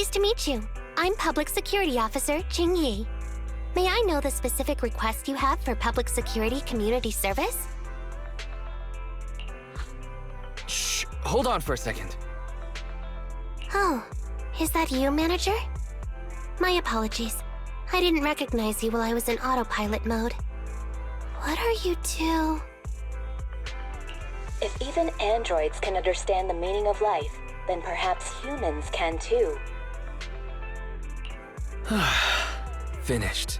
Pleased to meet you. I'm Public Security Officer Qingyi. May I know the specific request you have for Public Security Community Service? Shh, hold on for a second. Oh, is that you, Manager? My apologies. I didn't recognize you while I was in autopilot mode. What are you two? If even androids can understand the meaning of life, then perhaps humans can too. Finished.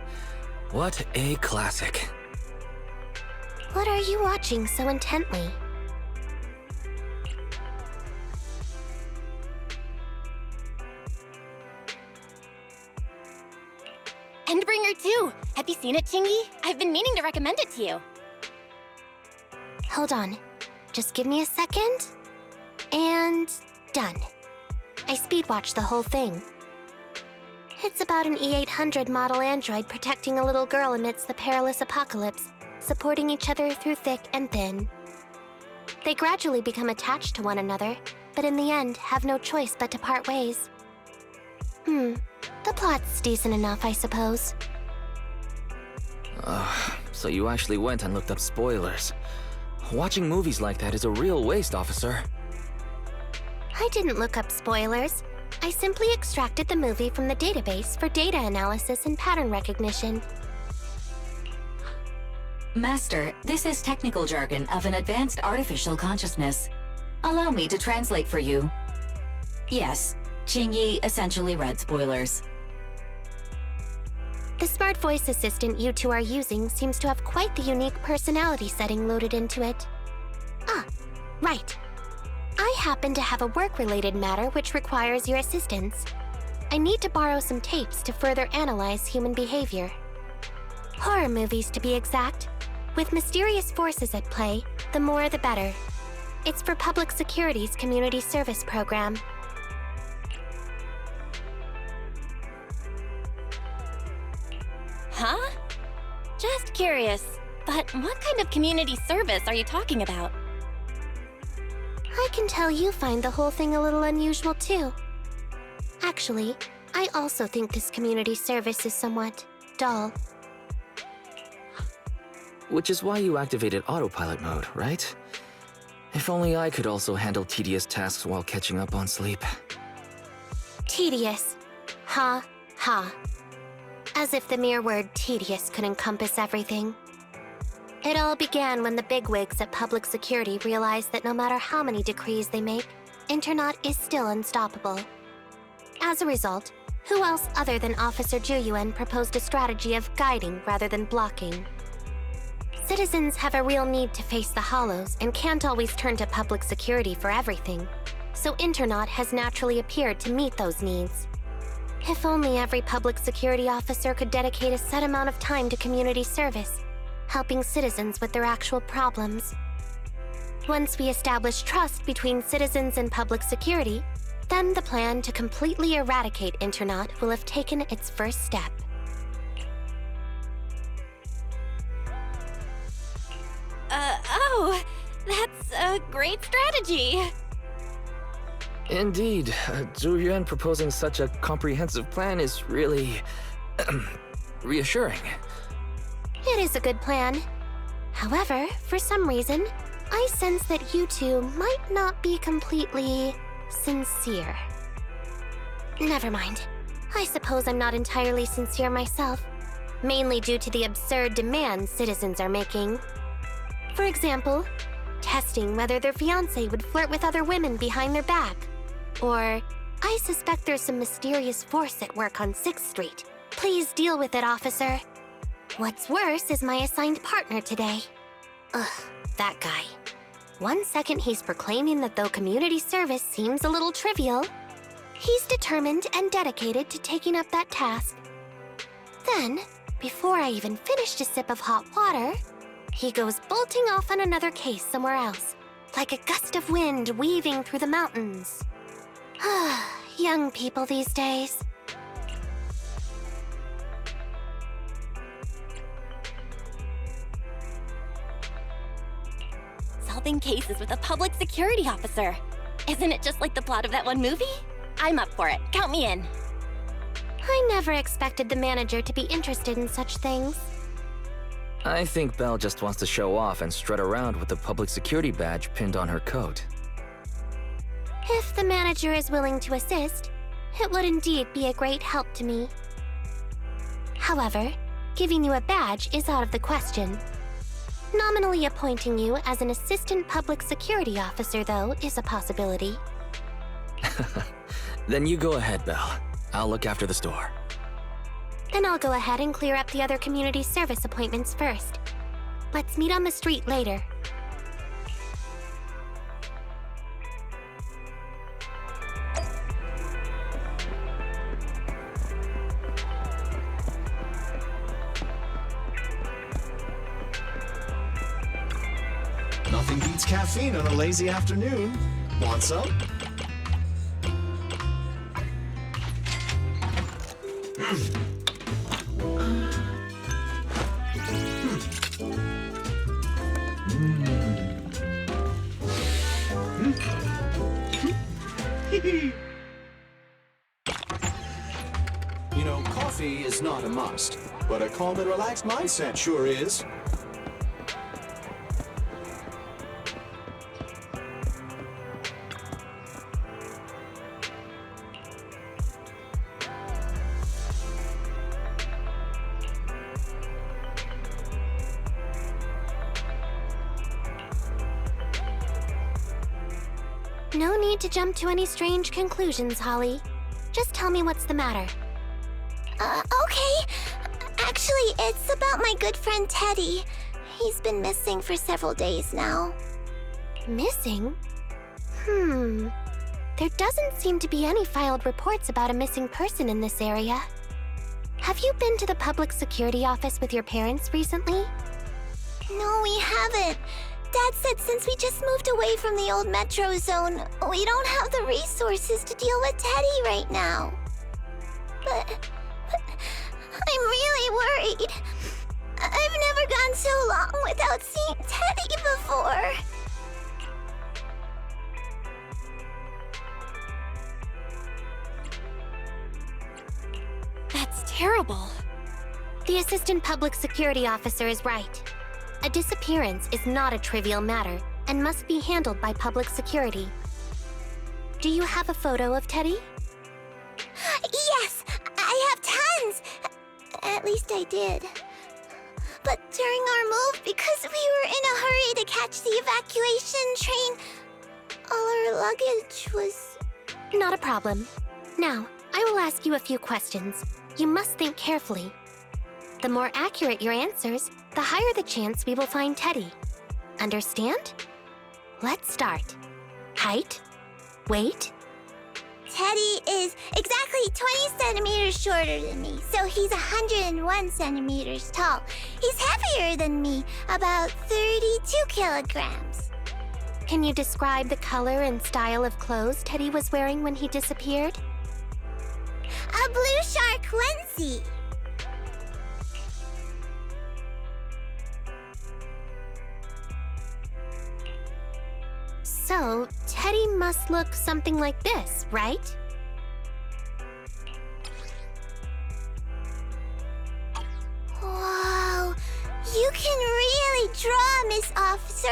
What a classic. What are you watching so intently? Endbringer 2! Have you seen it, Qingyi? I've been meaning to recommend it to you. Hold on. Just give me a second. And done. I speed-watched the whole thing. It's about an E-800 model android protecting a little girl amidst the perilous apocalypse, supporting each other through thick and thin. They gradually become attached to one another, but in the end have no choice but to part ways. The plot's decent enough, I suppose. So you actually went and looked up spoilers. Watching movies like that is a real waste, officer. I didn't look up spoilers. I simply extracted the movie from the database for data analysis and pattern recognition. Master, this is technical jargon of an advanced artificial consciousness. Allow me to translate for you. Yes, Qingyi essentially read spoilers. The smart voice assistant you two are using seems to have quite the unique personality setting loaded into it. Ah, right. I happen to have a work-related matter which requires your assistance. I need to borrow some tapes to further analyze human behavior. Horror movies, to be exact. With mysterious forces at play, the more the better. It's for Public Security's Community Service Program. Huh? Just curious, but what kind of community service are you talking about? I can tell you find the whole thing a little unusual too. Actually, I also think this community service is somewhat dull. Which is why you activated autopilot mode, right? If only I could also handle tedious tasks while catching up on sleep. Tedious. Ha, ha. As if the mere word tedious could encompass everything. It all began when the bigwigs at Public Security realized that no matter how many decrees they make, Internaut is still unstoppable. As a result, who else other than Officer Juyuan proposed a strategy of guiding rather than blocking? Citizens have a real need to face the hollows and can't always turn to Public Security for everything, so Internaut has naturally appeared to meet those needs. If only every Public Security officer could dedicate a set amount of time to community service, helping citizens with their actual problems. Once we establish trust between citizens and Public Security, then the plan to completely eradicate Internaut will have taken its first step. Oh, that's a great strategy. Indeed, Zhu Yuan proposing such a comprehensive plan is really reassuring. It is a good plan. However, for some reason, I sense that you two might not be completely sincere. Never mind. I suppose I'm not entirely sincere myself, mainly due to the absurd demands citizens are making. For example, testing whether their fiancé would flirt with other women behind their back. Or, I suspect there's some mysterious force at work on 6th Street. Please deal with it, officer. What's worse is my assigned partner today. Ugh, that guy. One second he's proclaiming that though community service seems a little trivial, he's determined and dedicated to taking up that task. Then, before I even finished a sip of hot water, he goes bolting off on another case somewhere else, like a gust of wind weaving through the mountains. Young people these days. Solving cases with a public security officer. Isn't it just like the plot of that one movie? I'm up for it. Count me in. I never expected the manager to be interested in such things. I think Belle just wants to show off and strut around with the public security badge pinned on her coat. If the manager is willing to assist, it would indeed be a great help to me. However, giving you a badge is out of the question. Nominally appointing you as an assistant public security officer, though, is a possibility. Then you go ahead, Belle. I'll look after the store. Then I'll go ahead and clear up the other community service appointments first. Let's meet on the street later. Nothing beats caffeine on a lazy afternoon. Want some? You know, coffee is not a must, but a calm and relaxed mindset sure is. No need to jump to any strange conclusions, Holly. Just tell me what's the matter. Okay. Actually, it's about my good friend Teddy. He's been missing for several days now. Missing? There doesn't seem to be any filed reports about a missing person in this area. Have you been to the public security office with your parents recently? No, we haven't. Dad said since we just moved away from the old metro zone, we don't have the resources to deal with Teddy right now. But I'm really worried. I've never gone so long without seeing Teddy before. That's terrible. The assistant public security officer is right. A disappearance is not a trivial matter and must be handled by public security. Do you have a photo of Teddy? Yes, I have tons. At least I did. But during our move, because we were in a hurry to catch the evacuation train, all our luggage was... Not a problem. Now, I will ask you a few questions. You must think carefully. The more accurate your answers, the higher the chance we will find Teddy. Understand? Let's start. Height? Weight? Teddy is exactly 20 centimeters shorter than me, so he's 101 centimeters tall. He's heavier than me, about 32 kilograms. Can you describe the color and style of clothes Teddy was wearing when he disappeared? A blue shark onesie. So, Teddy must look something like this, right? Whoa, you can really draw, Miss Officer.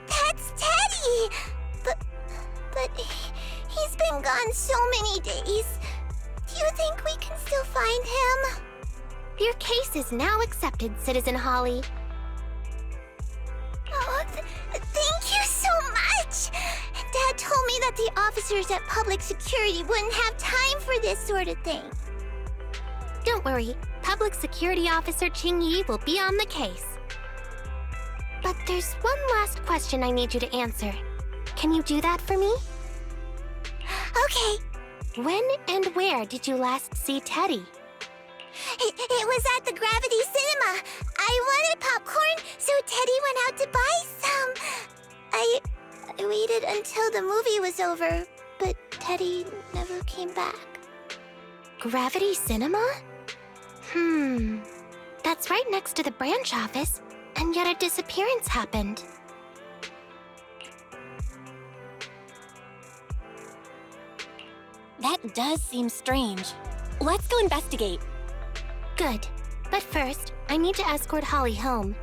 That's Teddy. But he's been gone so many days. Do you think we can still find him? Your case is now accepted, Citizen Holly. Oh, thank you so much! Dad told me that the officers at public security wouldn't have time for this sort of thing. Don't worry, Public Security Officer Qingyi will be on the case. But there's one last question I need you to answer. Can you do that for me? Okay. When and where did you last see Teddy? It was at the Gravity Cinema. I wanted popcorn, so Teddy went out to buy some. I waited until the movie was over, but Teddy never came back. Gravity Cinema? That's right next to the branch office, and yet a disappearance happened. That That does seem strange. Let's go investigate. Good. But first, I need to escort Holly home.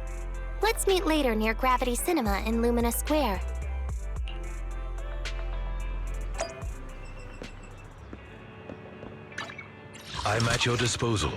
Let's meet later near Gravity Cinema in Lumina Square. I'm at your disposal.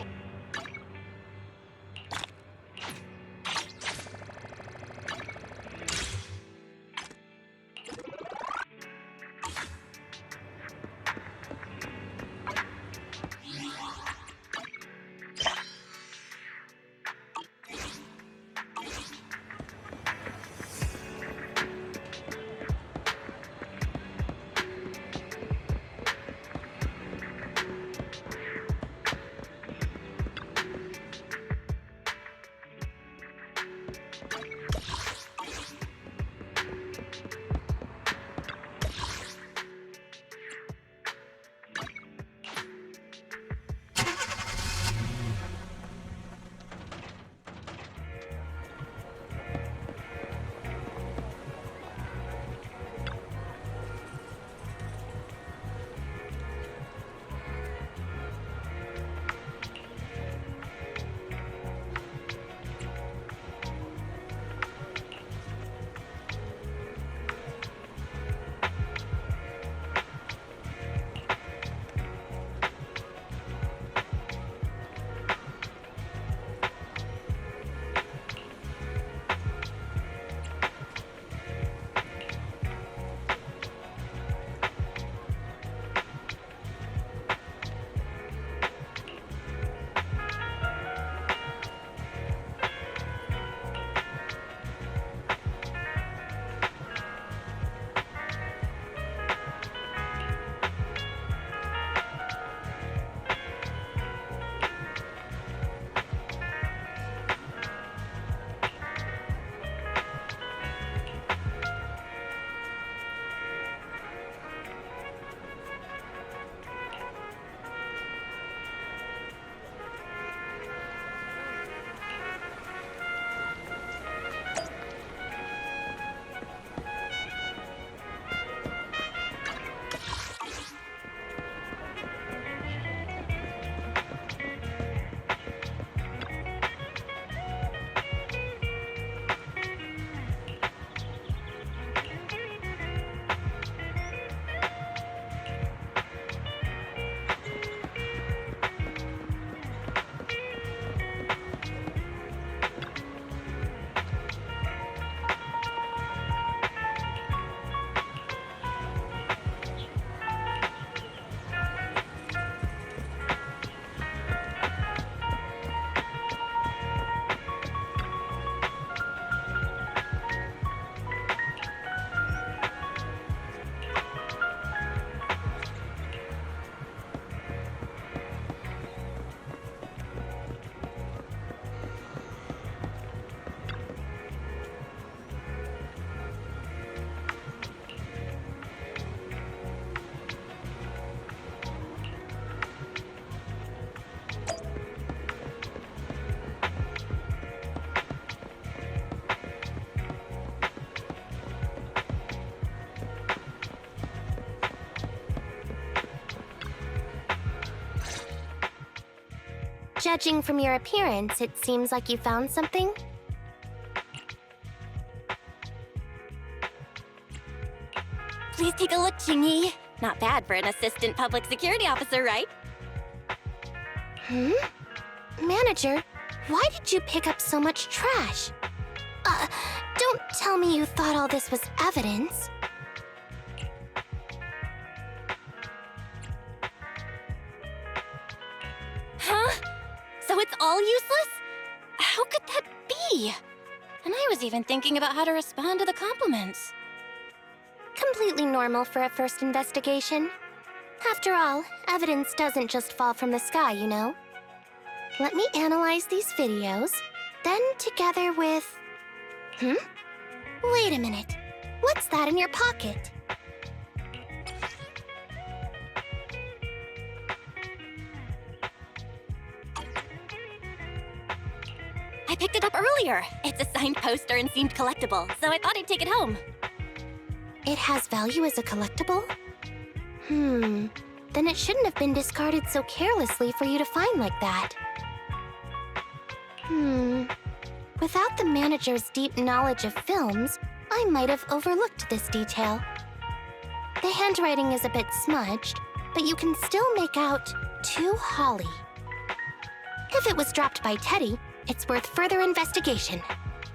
Judging from your appearance, it seems like you found something. Please take a look, Qingyi. Not bad for an assistant public security officer, right? Manager, why did you pick up so much trash? Don't tell me you thought all this was evidence. Huh? So it's all useless? How could that be? And I was even thinking about how to respond to the compliments. Completely normal for a first investigation. After all, evidence doesn't just fall from the sky, you know? Let me analyze these videos, then together with... Wait a minute. What's that in your pocket? I picked it up earlier. It's a signed poster and seemed collectible, so I thought I'd take it home. It has value as a collectible? then it shouldn't have been discarded so carelessly for you to find like that. Without the manager's deep knowledge of films, I might have overlooked this detail. The handwriting is a bit smudged, but you can still make out "To Holly." If it was dropped by Teddy, it's worth further investigation.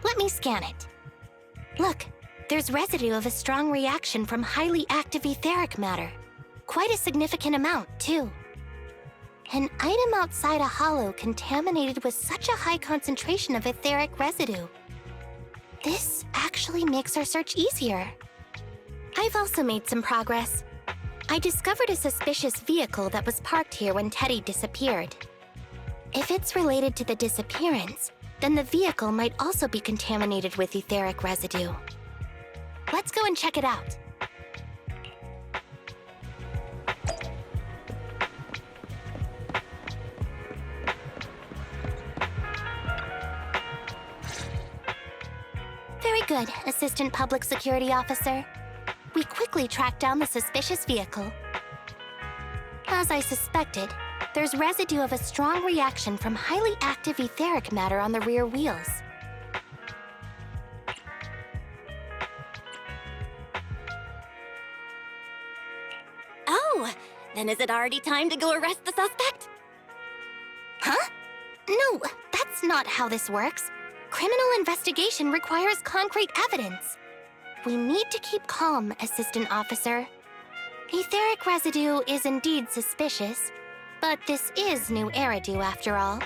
Let me scan it. Look, there's residue of a strong reaction from highly active etheric matter. Quite a significant amount, too. An item outside a hollow contaminated with such a high concentration of etheric residue. This actually makes our search easier. I've also made some progress. I discovered a suspicious vehicle that was parked here when Teddy disappeared. If it's related to the disappearance, then the vehicle might also be contaminated with etheric residue. Let's go and check it out. Very good, Assistant Public Security Officer. We quickly tracked down the suspicious vehicle. As I suspected, there's residue of a strong reaction from highly active etheric matter on the rear wheels. Oh, then is it already time to go arrest the suspect? Huh? No, that's not how this works. Criminal investigation requires concrete evidence. We need to keep calm, Assistant Officer. Etheric residue is indeed suspicious, but this is new Eridu after all.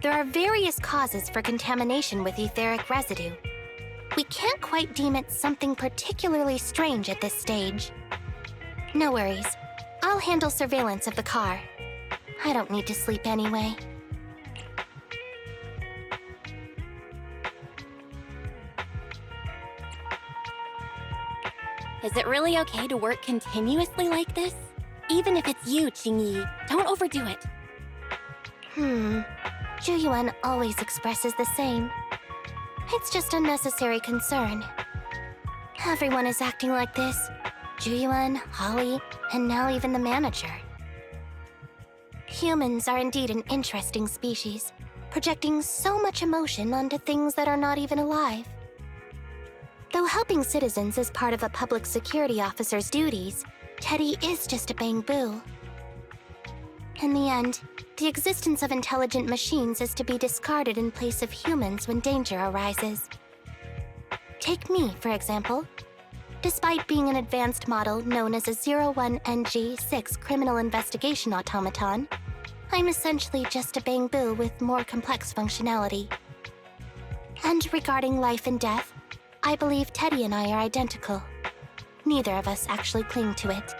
There are various causes for contamination with etheric residue. We can't quite deem it something particularly strange at this stage. No worries. I'll handle surveillance of the car. I don't need to sleep anyway. Is it really okay to work continuously like this? Even if it's you, Qingyi, don't overdo it. Zhuyuan always expresses the same. It's just unnecessary concern. Everyone is acting like this. Zhuyuan, Holly, and now even the manager. Humans are indeed an interesting species, projecting so much emotion onto things that are not even alive. Though helping citizens is part of a public security officer's duties, Teddy is just a Bangboo. In the end, the existence of intelligent machines is to be discarded in place of humans when danger arises. Take me, for example. Despite being an advanced model known as a 01NG6 criminal investigation automaton, I'm essentially just a Bangboo with more complex functionality. And regarding life and death, I believe Teddy and I are identical. Neither of us actually cling to it.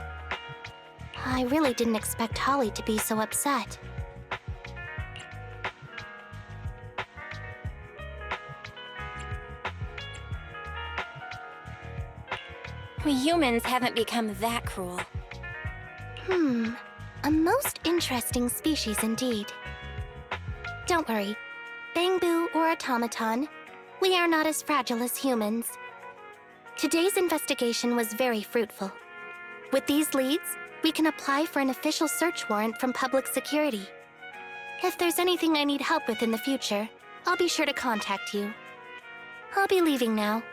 I really didn't expect Holly to be so upset. We humans haven't become that cruel. A most interesting species indeed. Don't worry, Bangboo or automaton, we are not as fragile as humans. Today's investigation was very fruitful. With these leads, we can apply for an official search warrant from public security. If there's anything I need help with in the future, I'll be sure to contact you. I'll be leaving now.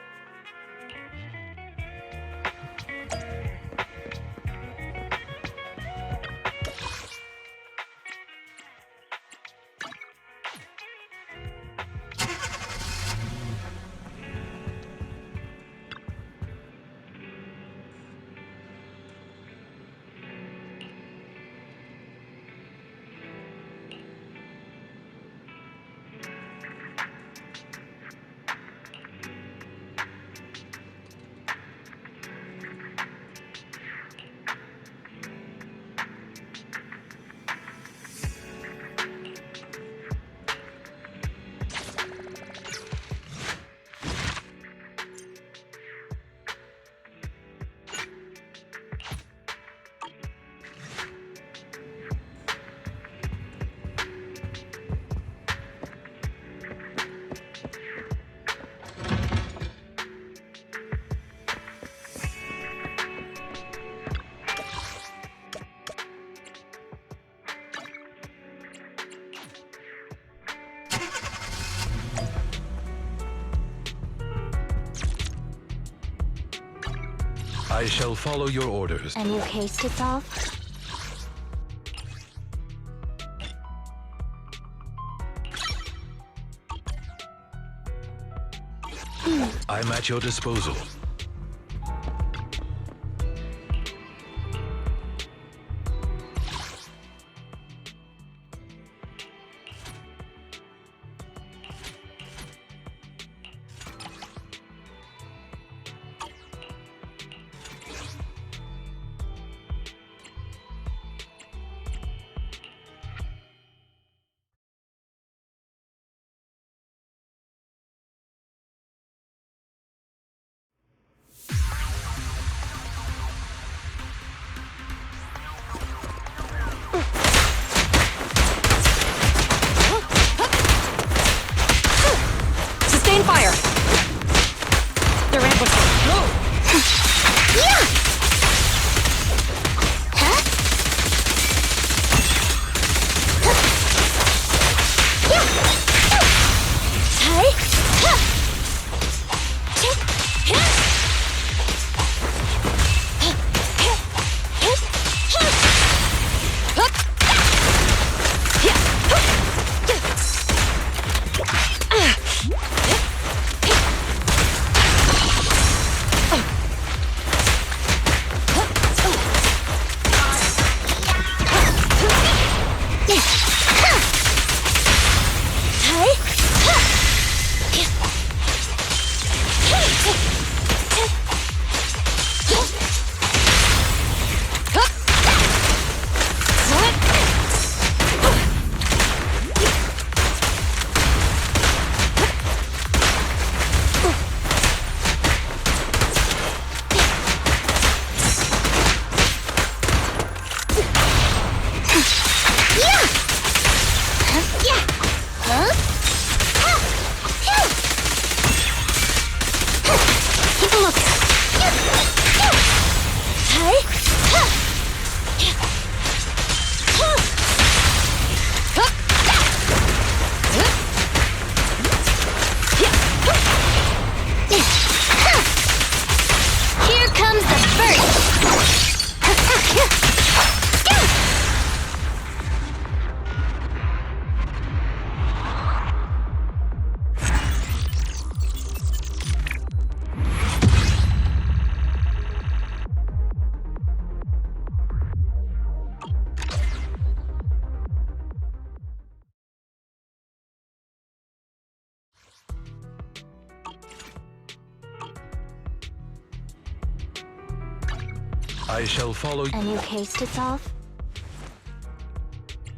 I shall follow your orders. A new case to solve? I'm at your disposal. Sustain fire! The ramp was I shall follow. A new case to solve?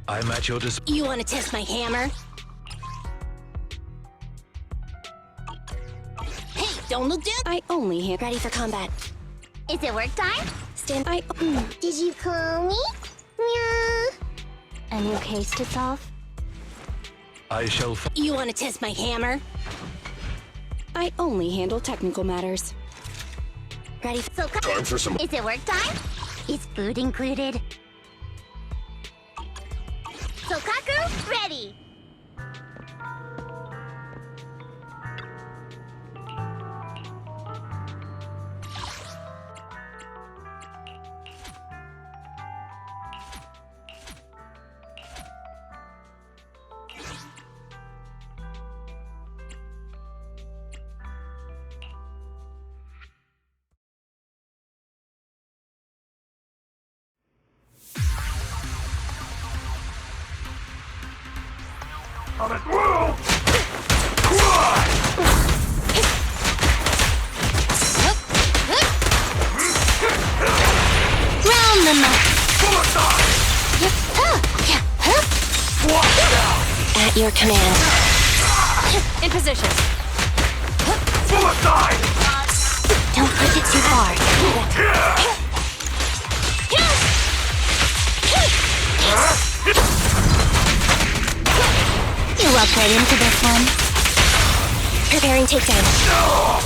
I'm at your disposal. You want to test my hammer? Hey, don't look down! I only hit. Ready for combat. Is it work time? Stand by. Did you call me? Meow. A new case to solve? I shall. You want to test my hammer? I only handle technical matters. Ready for... So Time for some. is it work time? Is food included? Sokaku, ready! Round them up! At your command. In position. Don't push it too far. You walk right into this one. Preparing takedown.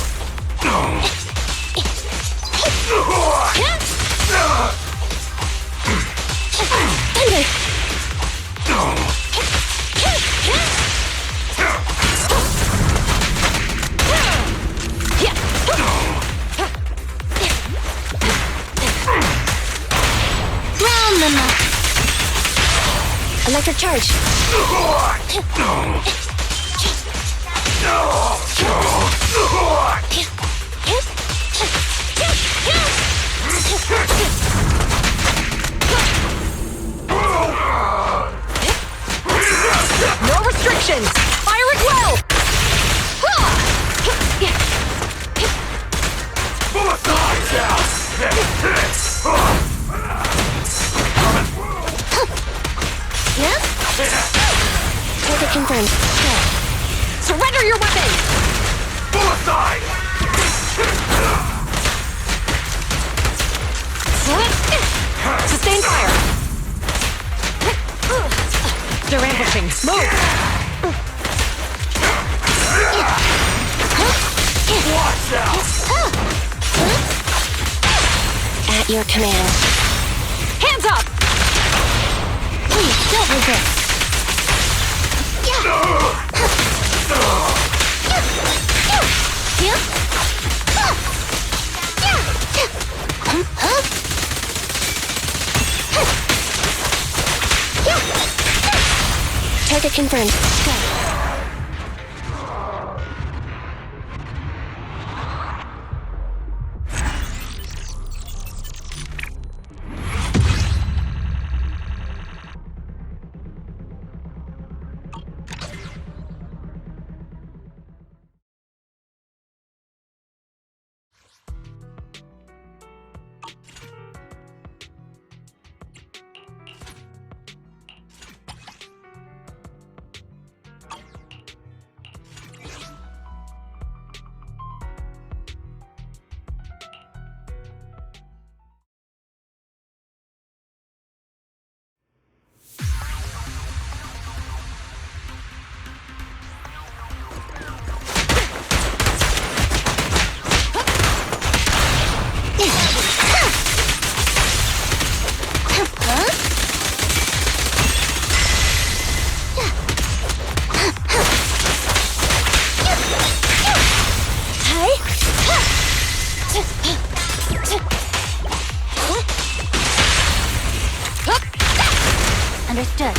Electric charge. No restrictions! Fire at will! Target confirmed. Surrender your weapon! Sustain fire! They're ambushing. Move! At your command. Hands up! Please, don't resist. Target confirmed. Understood.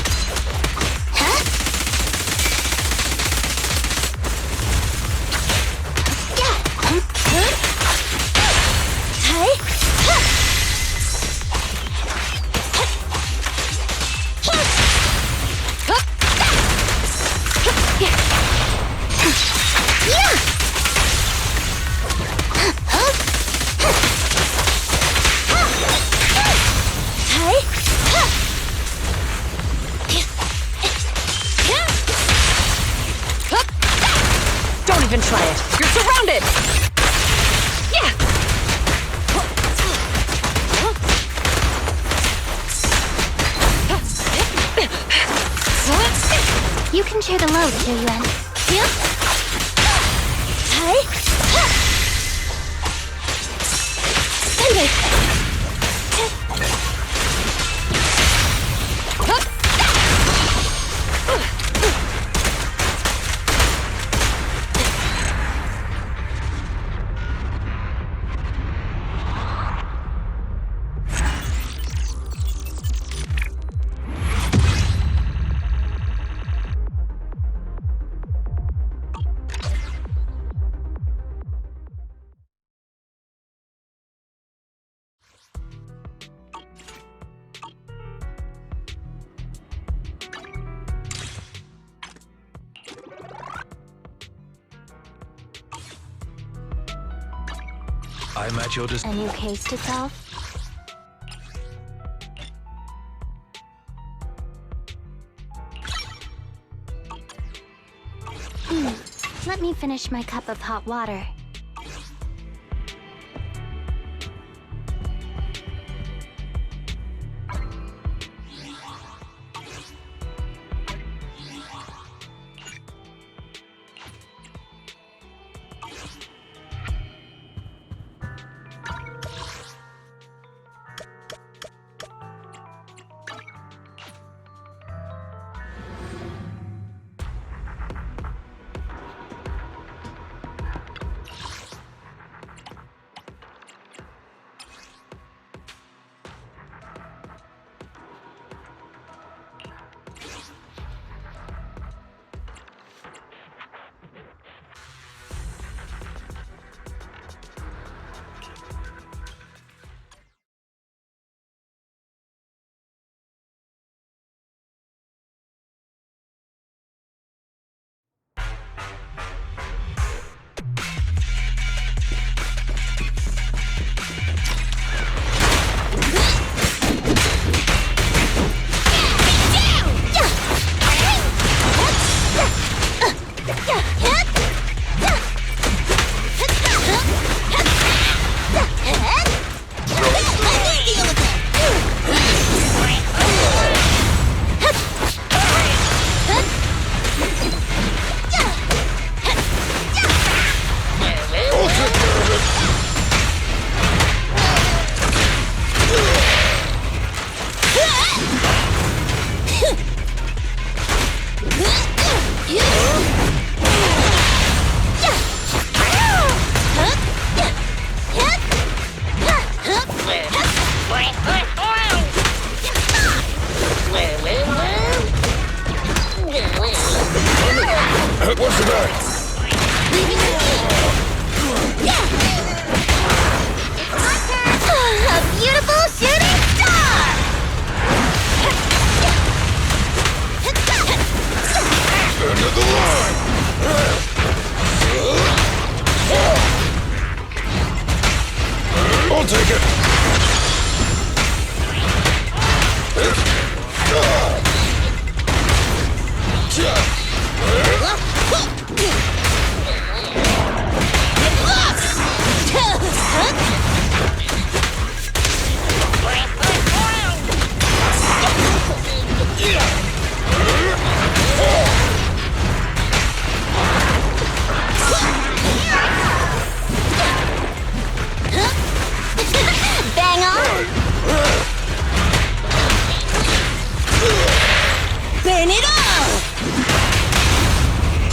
Don't even try it. You're surrounded! Yeah! You can share the load, Yuan. I'm at your A new case to solve? Let me finish my cup of hot water. take it. Bang on! Burn it all!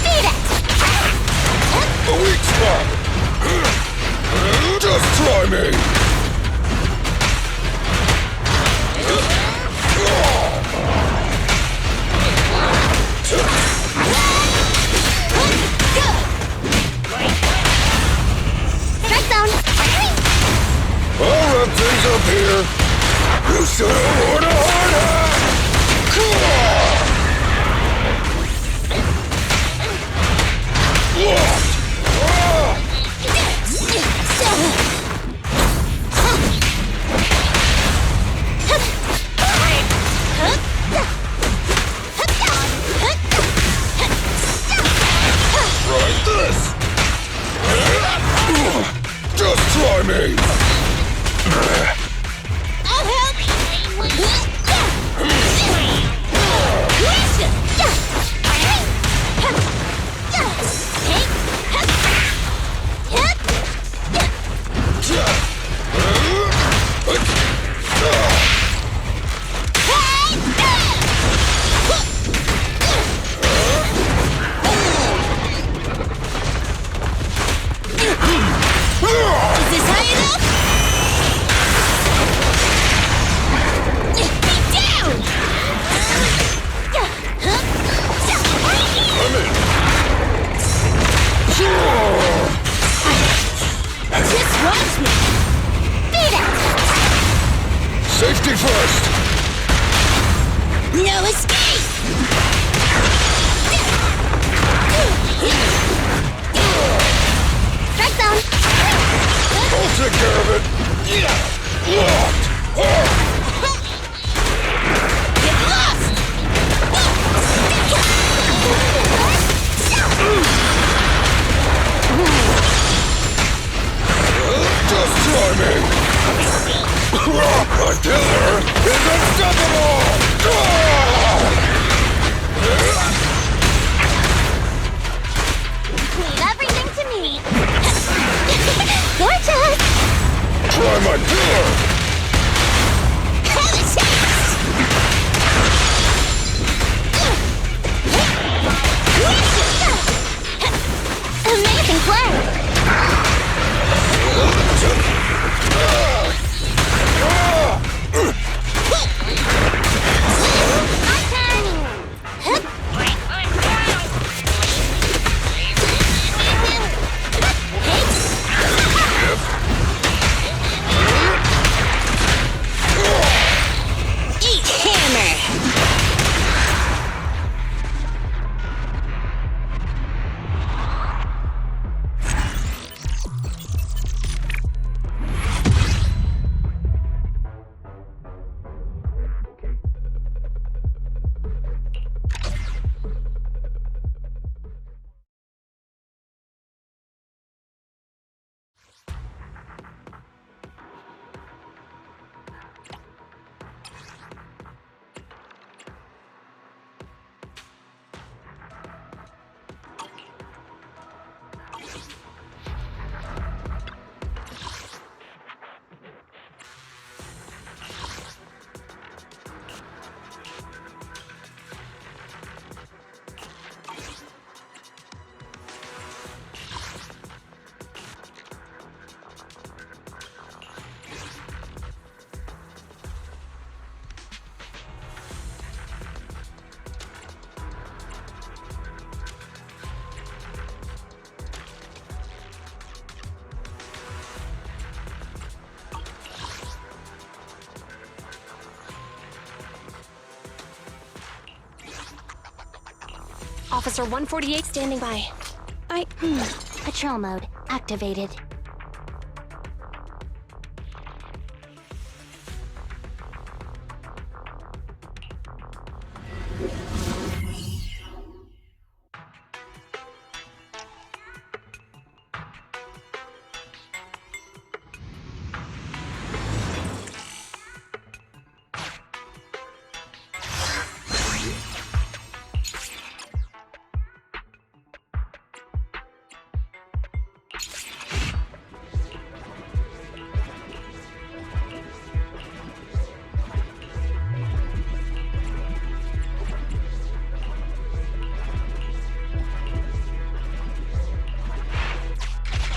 Beat it! A weak spot. Just try me. Strike zone! I'll wrap things up here. You should have worn a hard hat. Try this. Just try me. I'll help! Is this high enough? Down! I'm in. Just watch me! Beat it! Safety first. No escape! Strike zone! I'll take care of it. Locked. Get lost! Just try me. A killer is unstoppable. Leave everything to me! Gorgeous! Try my killer. Have a taste! Amazing play! Eat hammer! Officer 148 standing by. Patrol mode activated.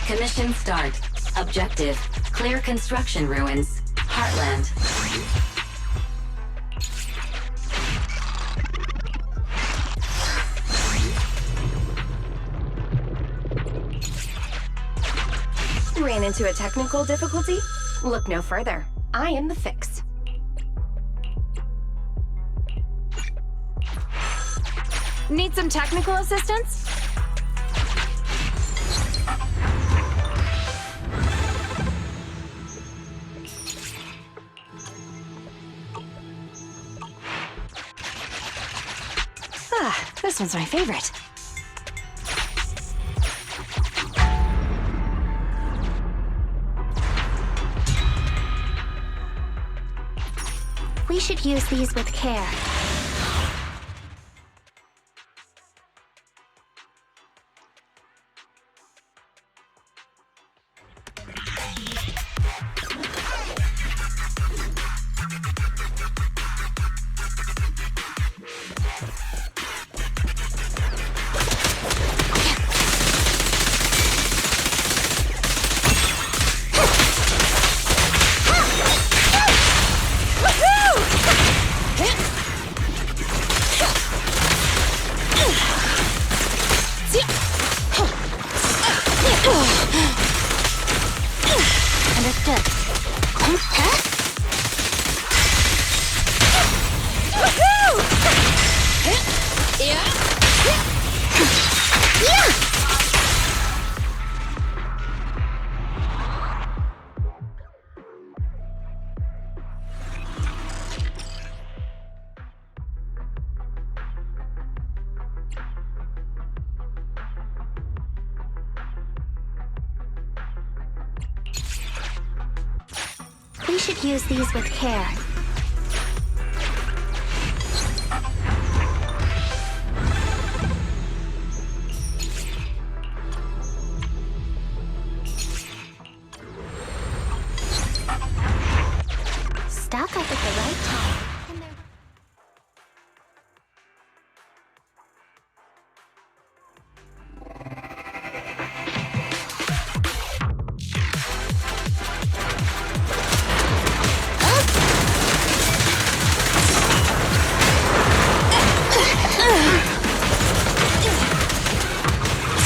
Commission start. Objective. Clear construction ruins. Heartland. Ran into a technical difficulty? Look no further. I am the fix. Need some technical assistance? Ah, this one's my favorite. We should use these with care. Understood. We should use these with care. Stock up at the right time. And they're...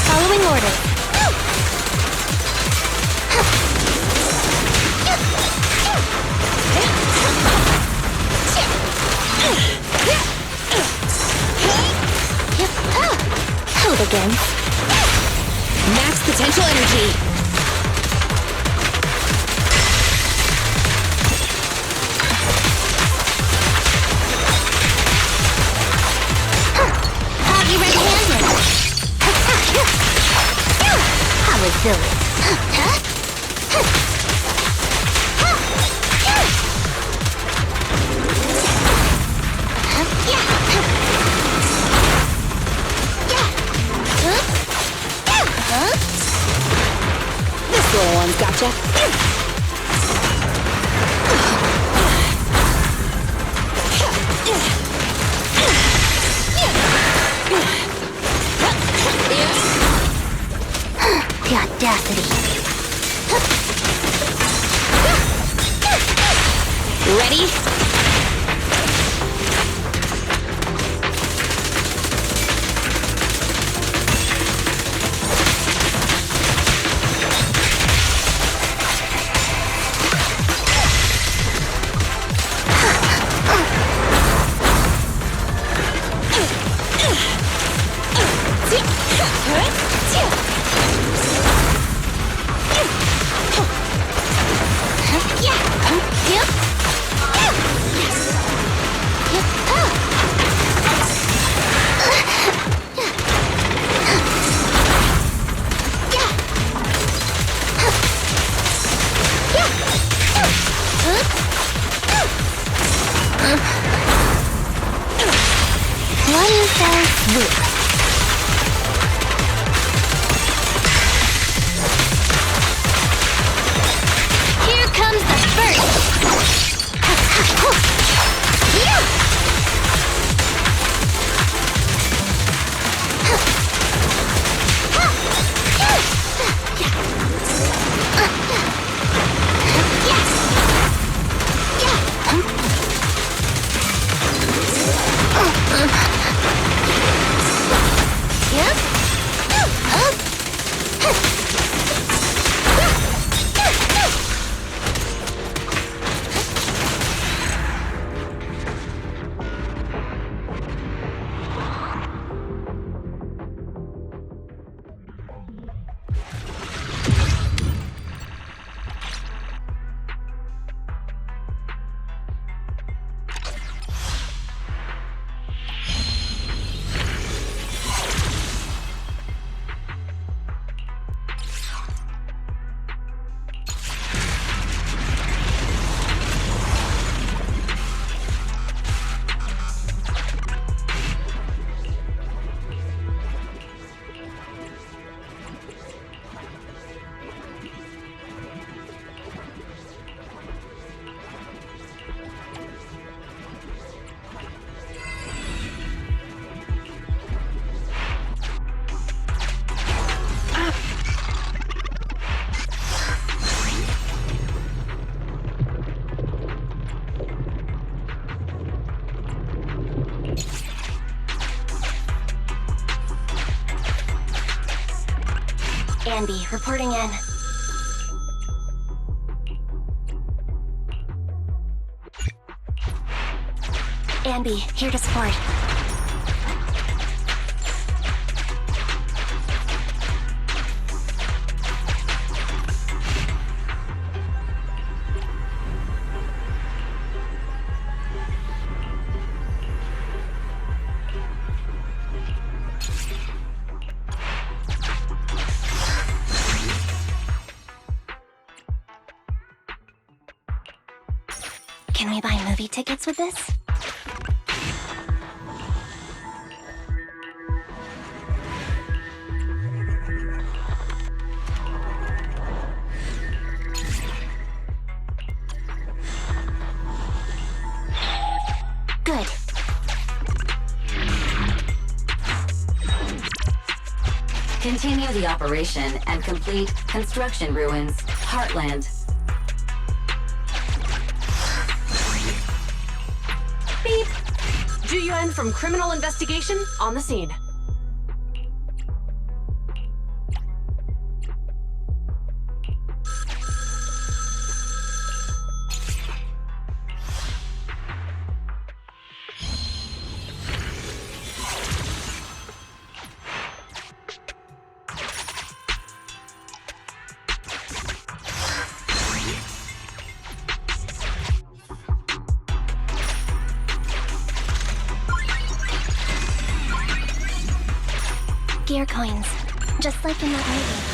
Following orders. Hold again. Max potential energy. Have you red-handed? How resilient. This little one's gotcha. The audacity. Ready? One fell swoop. Here comes the first. Andy, reporting in. Andy, here to support. Can we buy movie tickets with this? Good. Continue the operation and complete construction ruins, Heartland. Beep. Juyuan from Criminal Investigation on the scene. Gear coins, just like in that movie.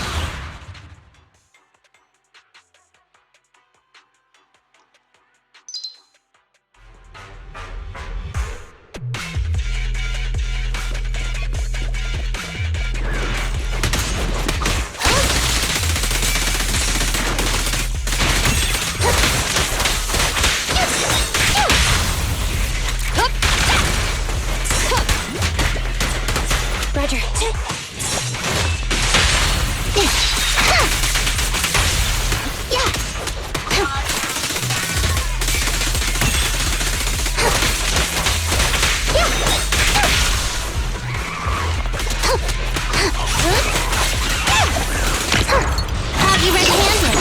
Roger. Have you ready-handed?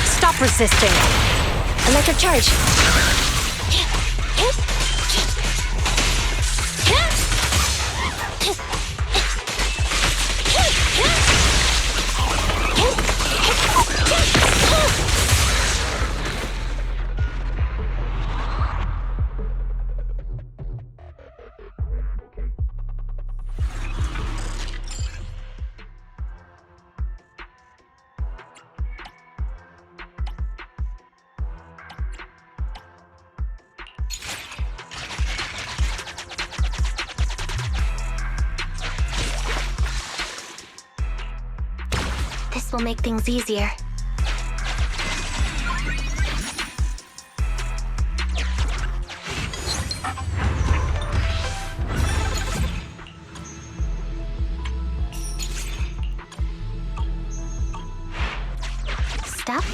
Stop resisting. Electric charge. This will make things easier. Stop.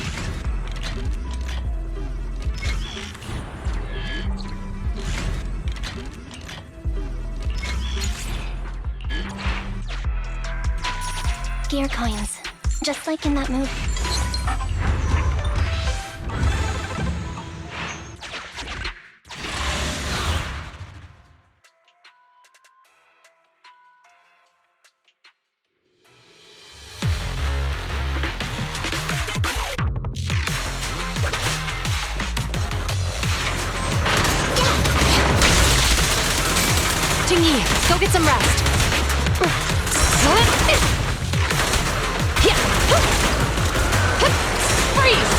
Gear coins, just like in that movie. Qingyi, go get some rest. Freeze!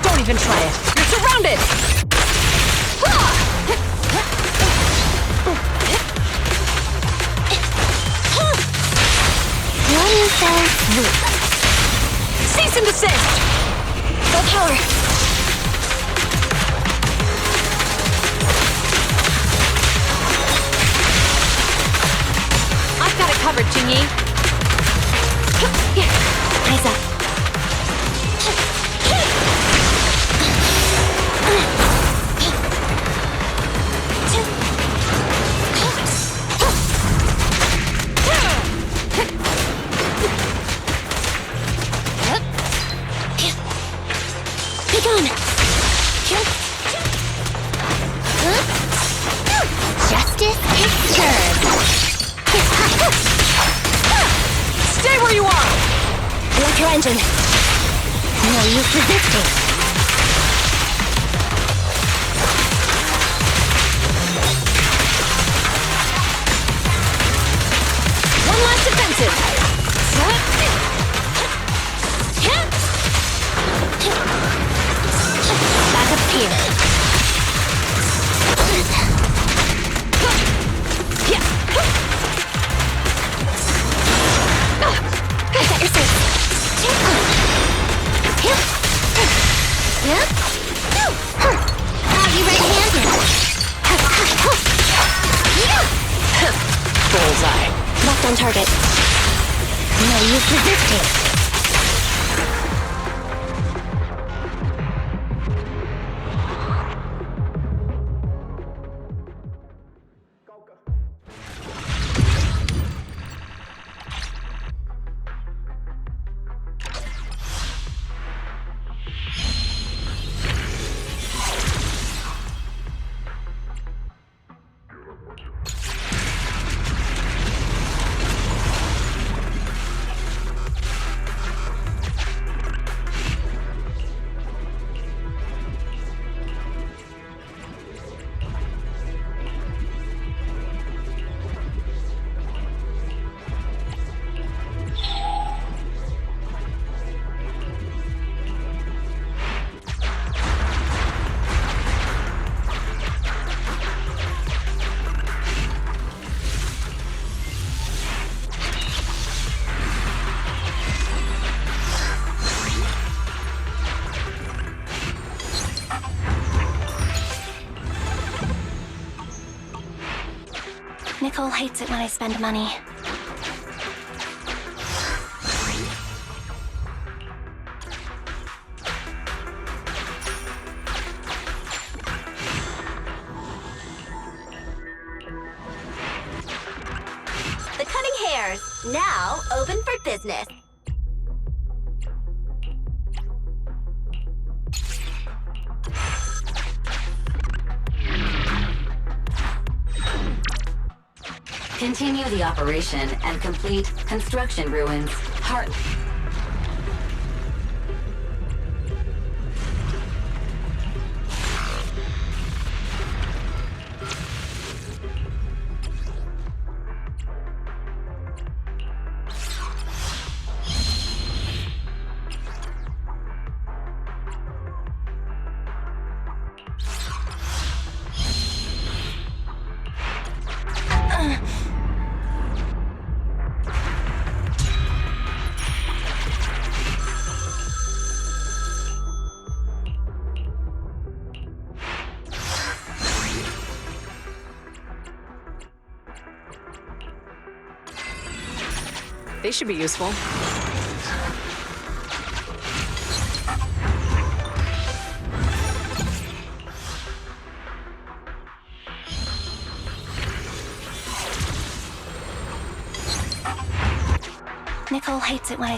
Don't even try it. You're surrounded! What is that? Cease and desist! Full power. I've got it covered, Qingyi. your engine. No use resisting. One last defensive. Back up here. I got your six. I'll be right-handed. Bullseye. Locked on target. No use resisting. Nicole hates it when I spend money. The cutting hairs, now open for business. Continue the operation and complete construction ruins. They should be useful. Nicole hates it when I